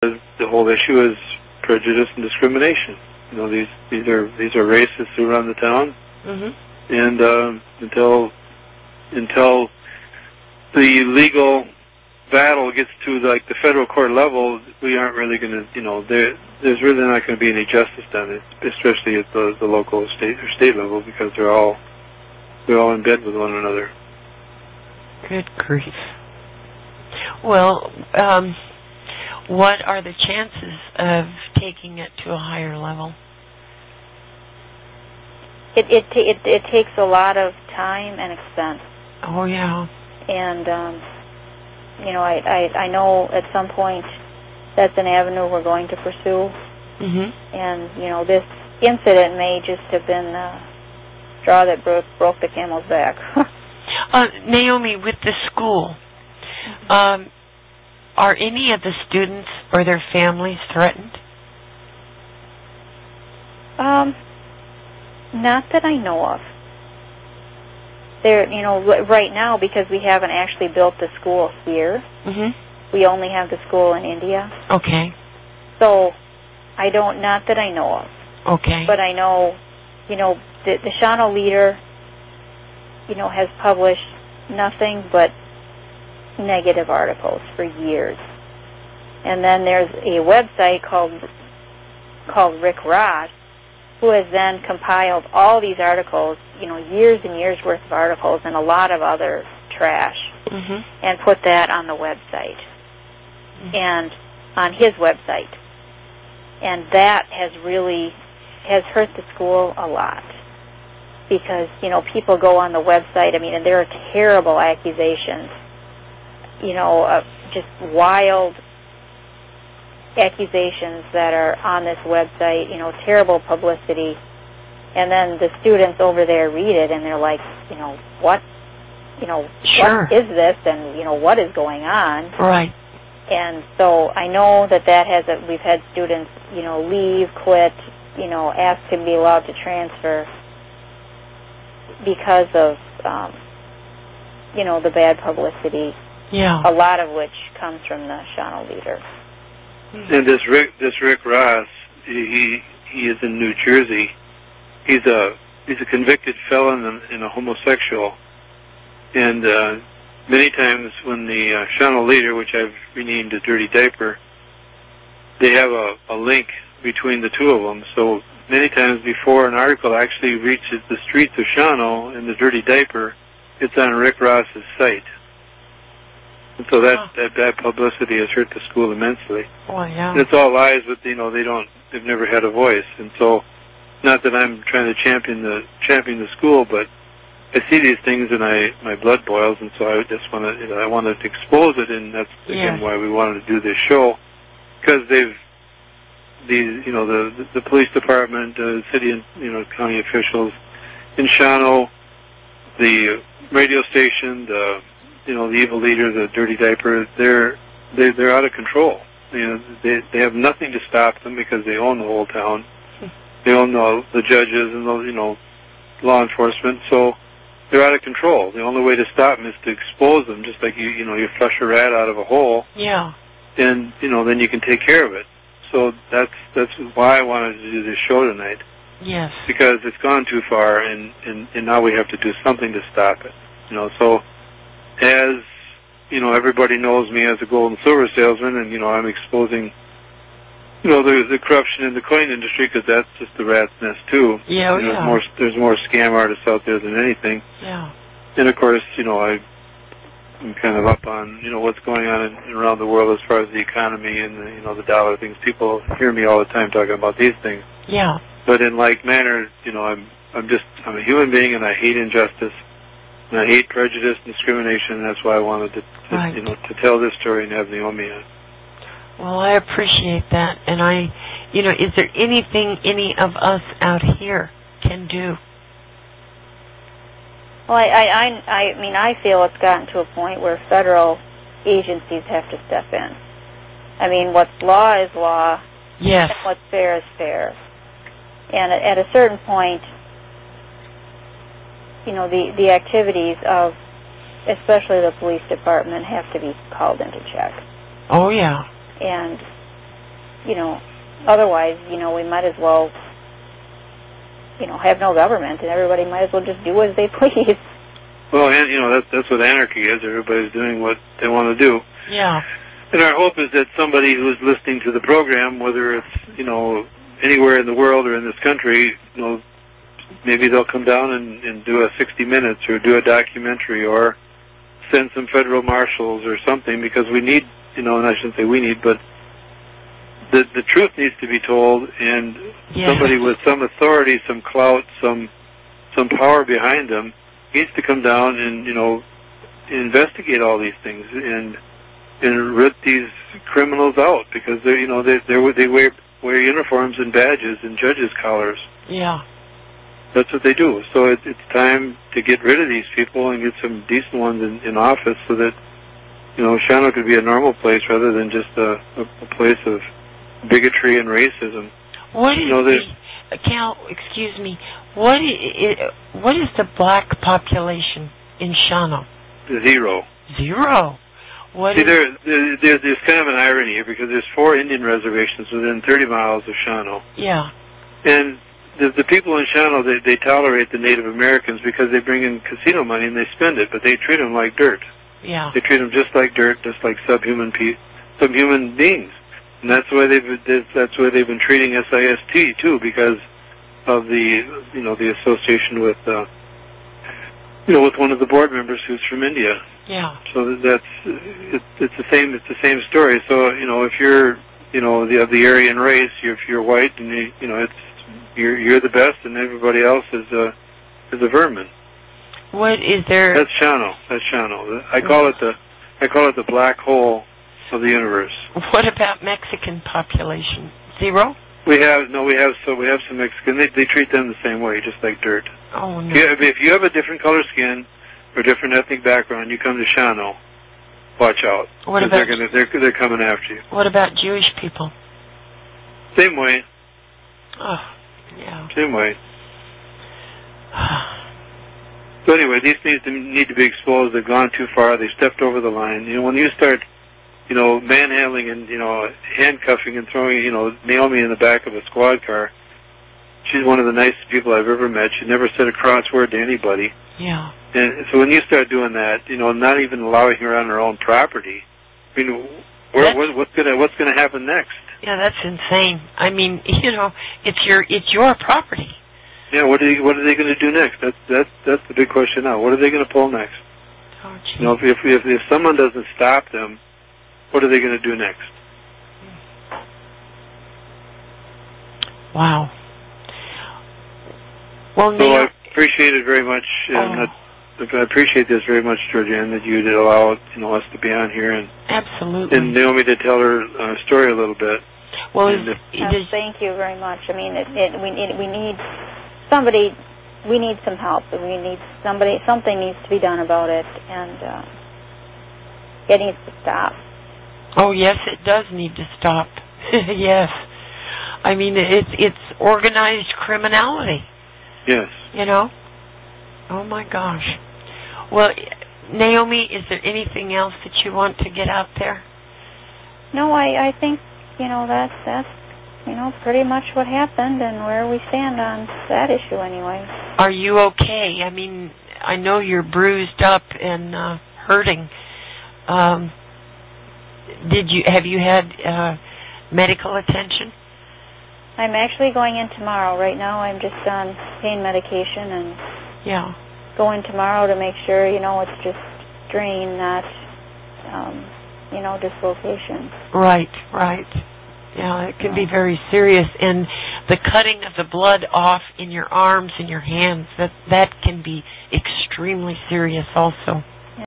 the whole issue is prejudice and discrimination. You know, these are racists who run the town, and until the legal battle gets to like the federal court level, we aren't really going to, you know, there's really not going to be any justice done, especially at the local state level, because they're all in bed with one another. Good grief. Well, what are the chances of taking it to a higher level? It takes a lot of time and expense. Oh, yeah. And, you know, I know at some point that's an avenue we're going to pursue. And, you know, this incident may just have been the straw that broke the camel's back. Naomi, with the school, are any of the students or their families threatened? Not that I know of. There, you know, right now, because we haven't actually built the school here, we only have the school in India. Okay. So, not that I know of. Okay. But I know, you know, the Shawano leader, you know, has published nothing but negative articles for years. And then there's a website called Rick Ross, who has then compiled all these articles, you know, years and years worth of articles and a lot of other trash, and put that on the website, and on his website. And that has hurt the school a lot, because, you know, people go on the website, I mean, and there are terrible accusations, you know, just wild accusations that are on this website, you know, terrible publicity. And then the students over there read it and they're like, you know, what what is this, and, you know, what is going on? Right. And so I know that we've had students, you know, leave, quit, you know, ask to be allowed to transfer because of, you know, the bad publicity. Yeah. A lot of which comes from the Shawano leader. And this Rick Ross, he is in New Jersey. He's a convicted felon and a homosexual. And many times when the Shawano leader, which I've renamed the Dirty Diaper, they have a link between the two of them. So many times before an article actually reaches the streets of Shawano in the Dirty Diaper, it's on Rick Ross's site. And so that bad publicity has hurt the school immensely. Oh, yeah. And it's all lies, but, you know, they've never had a voice. And so, not that I'm trying to champion the school, but I see these things and my blood boils, and so I just want to, you know, I wanted to expose it, and that's again why we wanted to do this show, because you know, the police department, city and, you know, county officials in Shawano, the radio station, you know, the evil leader, the Dirty Diaper, they're out of control. You know, they have nothing to stop them because they own the whole town. They own the judges and the, you know, law enforcement. So they're out of control. The only way to stop them is to expose them, just like you know, you flush a rat out of a hole. Yeah. And, you know, then you can take care of it. So that's why I wanted to do this show tonight. Yes. Because it's gone too far, and now we have to do something to stop it. You know, so as, you know, everybody knows me as a gold and silver salesman, and, you know, I'm exposing, you know, the corruption in the coin industry, because that's just the rat's nest too. Yeah, you know, there's more scam artists out there than anything. Yeah. And of course, you know, I'm kind of up on, you know, what's going on around the world as far as the economy and the, you know, the dollar things. People hear me all the time talking about these things. Yeah. But in like manner, you know, I'm a human being, and I hate injustice. And I hate prejudice and discrimination, and that's why I wanted to you know, to tell this story and have Naomi on. Well, I appreciate that, and you know, is there anything any of us out here can do? Well, I mean, I feel it's gotten to a point where federal agencies have to step in. I mean, what's law is law. Yes. And what's fair is fair. And at a certain point, you know, the activities of especially the police department have to be called into check. Oh, yeah. And, otherwise, we might as well, have no government, and everybody might as well just do as they please. Well, and that's what anarchy is. Everybody's doing what they want to do. Yeah. And our hope is that somebody who's listening to the program, whether it's anywhere in the world or in this country, maybe they'll come down and do a 60 Minutes or do a documentary or send some federal marshals or something, because we need, and I shouldn't say we need, but the truth needs to be told, and somebody with some authority, some clout, some power behind them needs to come down and investigate all these things and root these criminals out, because they wear uniforms and badges and judges' collars. Yeah. That's what they do. So it's time to get rid of these people and get some decent ones in office, so that Shawano could be a normal place rather than just a place of bigotry and racism. What is Cal? Excuse me. What is the black population in Shawano? Zero. Zero. See, there's kind of an irony here, because there's 4 Indian reservations within 30 miles of Shawano. Yeah. And the people in Shawano, they tolerate the Native Americans because they bring in casino money and they spend it, but they treat them like dirt. Yeah. They treat them just like dirt, just like subhuman beings. And that's why they've been treating SIST too, because of the association with with one of the board members who's from India. Yeah. So it's the same story. So if you're of the Aryan race, if you're white, and you're the best, and everybody else is a vermin. What is there? That's Shawano. I call it the black hole of the universe. What about Mexican population? Zero? We have some Mexican. They treat them the same way, just like dirt. Oh no. If you have a different color skin or different ethnic background, you come to Shawano, watch out. What about they're coming after you. What about Jewish people? Same way. Oh, yeah. Same way. So anyway, these need to be exposed. They've gone too far. They stepped over the line. When you start manhandling and, handcuffing and throwing, Naomi in the back of a squad car. She's one of the nicest people I've ever met. She never said a cross word to anybody. Yeah. And so when you start doing that, not even allowing her on her own property, what's gonna happen next? Yeah, that's insane. I mean, it's your property. Yeah. What are they going to do next? That's the big question now. What are they going to pull next? Oh, geez. If someone doesn't stop them, what are they going to do next? Wow. Well, so I appreciate it very much. I appreciate this very much, Georgianne, that you did allow us to be on here, and absolutely. And Naomi did tell her story a little bit. Well, thank you very much. I mean, we need somebody. We need some help, and we need somebody. Something needs to be done about it, and it needs to stop. Oh yes, it does need to stop. Yes, I mean it's organized criminality. Yes. Oh my gosh. Well, Naomi, is there anything else that you want to get out there? No, I think that's pretty much what happened and where we stand on that issue anyway. Are you okay? I mean, I know you're bruised up and hurting. Have you had medical attention? I'm actually going in tomorrow. Right now I'm just on pain medication, and going tomorrow to make sure, it's just strain, not, dislocation. Right. Yeah, it can be very serious. And the cutting of the blood off in your arms and your hands, that can be extremely serious also.